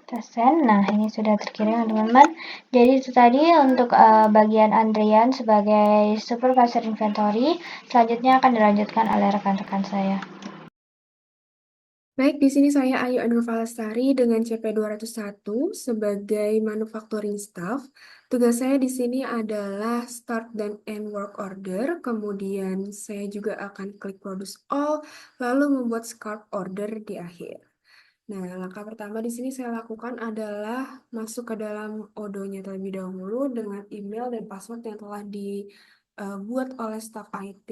Kita send. Nah, ini sudah terkirim teman-teman. Jadi itu tadi untuk bagian Andrian sebagai supervisor inventory. Selanjutnya akan dilanjutkan oleh rekan-rekan saya. Baik, di sini saya Ayu Anurfa Lestari dengan CP201 sebagai manufacturing staff. Tugas saya di sini adalah start dan end work order, kemudian saya juga akan klik produce all, lalu membuat scalp order di akhir. Nah, langkah pertama di sini saya lakukan adalah masuk ke dalam Odo-nya terlebih dahulu dengan email dan password yang telah dibuat oleh staf IT.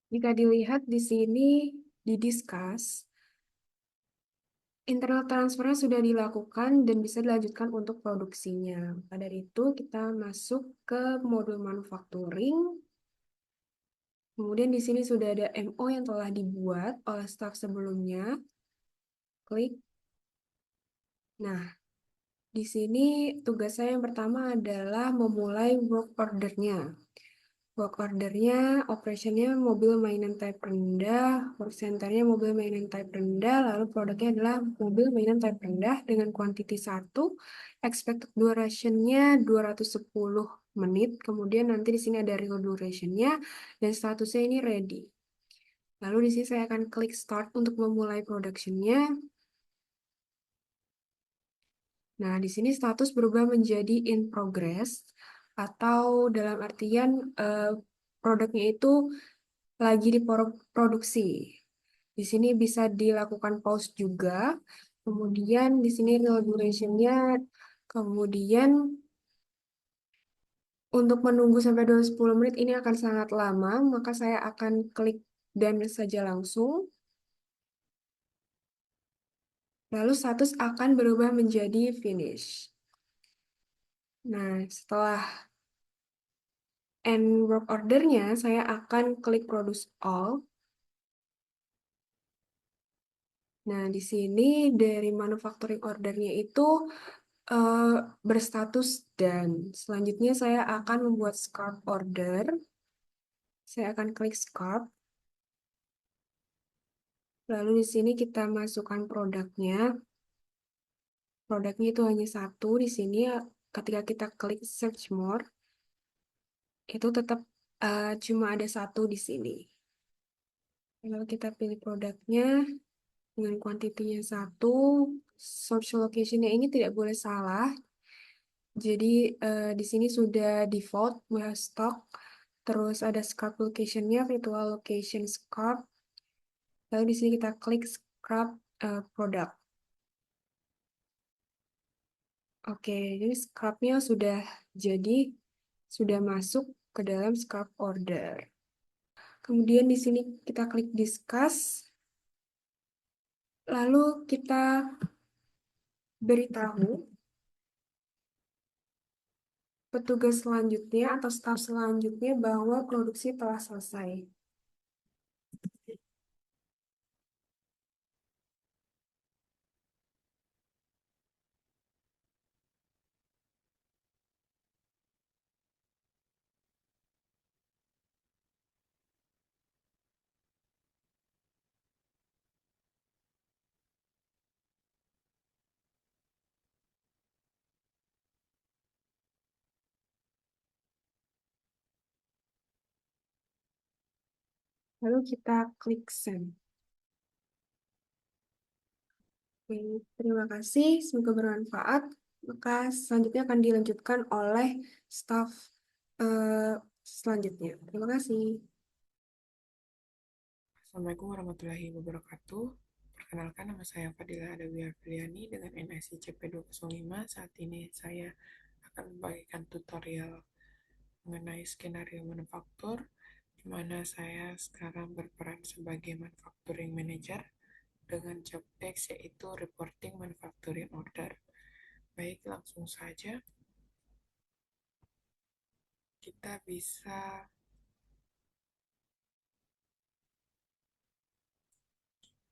Jika dilihat di sini di discuss, internal transfernya sudah dilakukan dan bisa dilanjutkan untuk produksinya. Pada itu kita masuk ke modul manufacturing. Kemudian di sini sudah ada MO yang telah dibuat oleh staf sebelumnya. Klik. Nah, di sini tugas saya yang pertama adalah memulai work ordernya. Work ordernya, operationnya mobil mainan type rendah, work centernya mobil mainan type rendah, lalu produknya adalah mobil mainan type rendah dengan quantity 1, expected duration-nya 210 menit, kemudian nanti di sini ada real duration-nya, dan statusnya ini ready. Lalu di sini saya akan klik start untuk memulai production-nya. Nah, di sini status berubah menjadi in progress, atau dalam artian produknya itu lagi diproduksi. Di sini bisa dilakukan pause juga. Kemudian di sini real duration-nya. Kemudian untuk menunggu sampai 210 menit ini akan sangat lama, maka saya akan klik done saja langsung. Lalu status akan berubah menjadi finish. Nah, setelah end work order-nya, saya akan klik produce all. Nah, di sini dari manufacturing order-nya itu berstatus dan selanjutnya saya akan membuat scalp order. Saya akan klik scalp. Lalu di sini kita masukkan produknya. Produknya itu hanya satu di sini. Ketika kita klik search more, itu tetap cuma ada satu di sini. Lalu kita pilih produknya dengan kuantitinya 1. Source location-nya ini tidak boleh salah. Jadi di sini sudah default warehouse stock, terus ada scrap location-nya, virtual location scrap. Lalu di sini kita klik scrap product. Oke, jadi scrubnya sudah masuk ke dalam scrub order. Kemudian di sini kita klik discuss, lalu kita beritahu petugas selanjutnya atau staf selanjutnya bahwa produksi telah selesai. Lalu kita klik send. Oke, terima kasih, semoga bermanfaat. Maka selanjutnya akan dilanjutkan oleh staf selanjutnya. Terima kasih. Assalamualaikum warahmatullahi wabarakatuh. Perkenalkan, nama saya Fadila Adawiyah Filiani dengan NIC CP205. Saat ini saya akan membagikan tutorial mengenai skenario manufaktur, di mana saya sekarang berperan sebagai manufacturing manager dengan job desk yaitu reporting manufacturing order. Baik, langsung saja kita bisa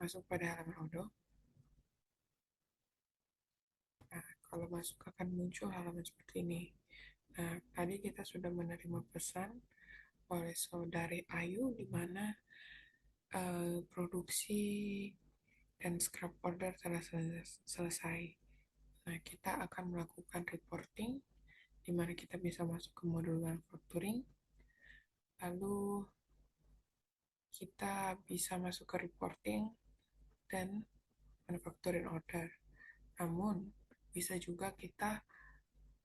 masuk pada halaman Odo. Nah, kalau masuk akan muncul halaman seperti ini. Nah, tadi kita sudah menerima pesan oleh saudari Ayu di mana produksi dan scrap order telah selesai. Nah, kita akan melakukan reporting di mana kita bisa masuk ke modul manufacturing. Lalu kita bisa masuk ke reporting dan manufacturing order. Namun, bisa juga kita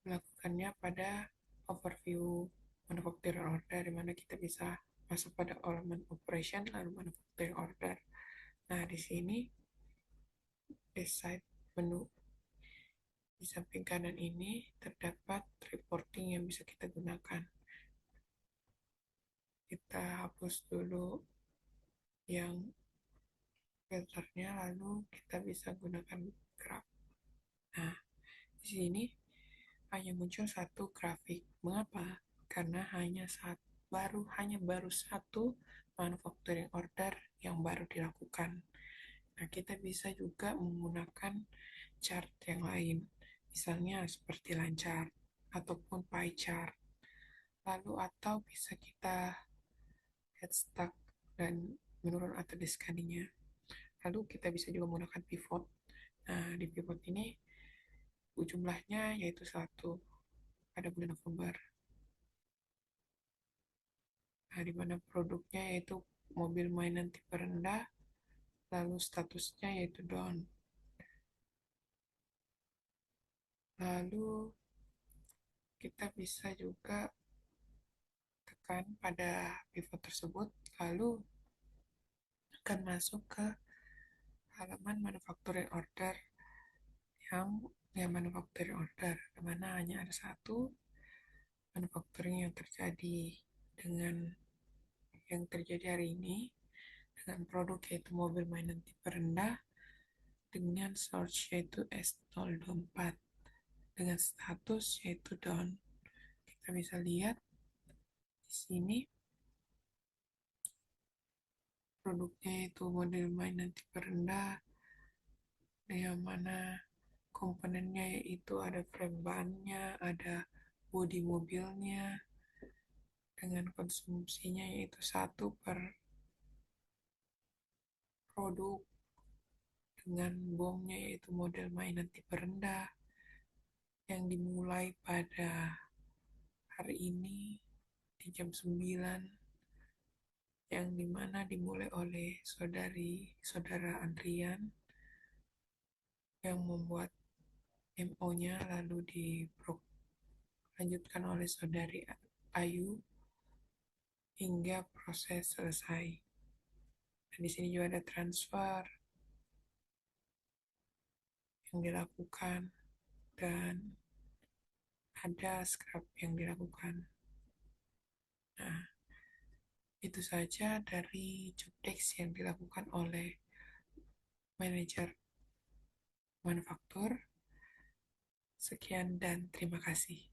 melakukannya pada overview manufacturing order, di mana kita bisa masuk pada element operation lalu manufacturing order. Nah, di sini di side menu di samping kanan ini terdapat reporting yang bisa kita gunakan. Kita hapus dulu yang filternya, lalu kita bisa gunakan graph. Nah, di sini hanya muncul satu grafik. Mengapa? Karena hanya baru satu manufacturing order yang baru dilakukan. Nah, kita bisa juga menggunakan chart yang lain, misalnya seperti line chart ataupun pie chart. Lalu atau bisa kita head stack dan menurun atau discardingnya. Lalu kita bisa juga menggunakan pivot. Nah, di pivot ini jumlahnya yaitu 1 pada bulan November. Nah, di mana produknya yaitu mobil mainan tipe rendah, lalu statusnya yaitu down. Lalu kita bisa juga tekan pada pivot tersebut, lalu akan masuk ke halaman manufacturing order yang manufacturing order, dimana hanya ada satu manufacturing yang terjadi hari ini dengan produk yaitu mobil mainan tipe rendah dengan source yaitu S024 dengan status yaitu down. Kita bisa lihat di sini produknya itu model mainan tipe rendah, yang mana komponennya yaitu ada frame bannya, ada bodi mobilnya, dengan konsumsinya yaitu 1 per produk, dengan bomnya yaitu model mainan tipe rendah yang dimulai pada hari ini di jam 9, yang dimana dimulai oleh saudara Andrian yang membuat MO-nya, lalu dilanjutkan oleh saudari Ayu hingga proses selesai. Dan di sini juga ada transfer yang dilakukan dan ada scrub yang dilakukan. Nah, itu saja dari job desk yang dilakukan oleh manajer manufaktur. Sekian dan terima kasih.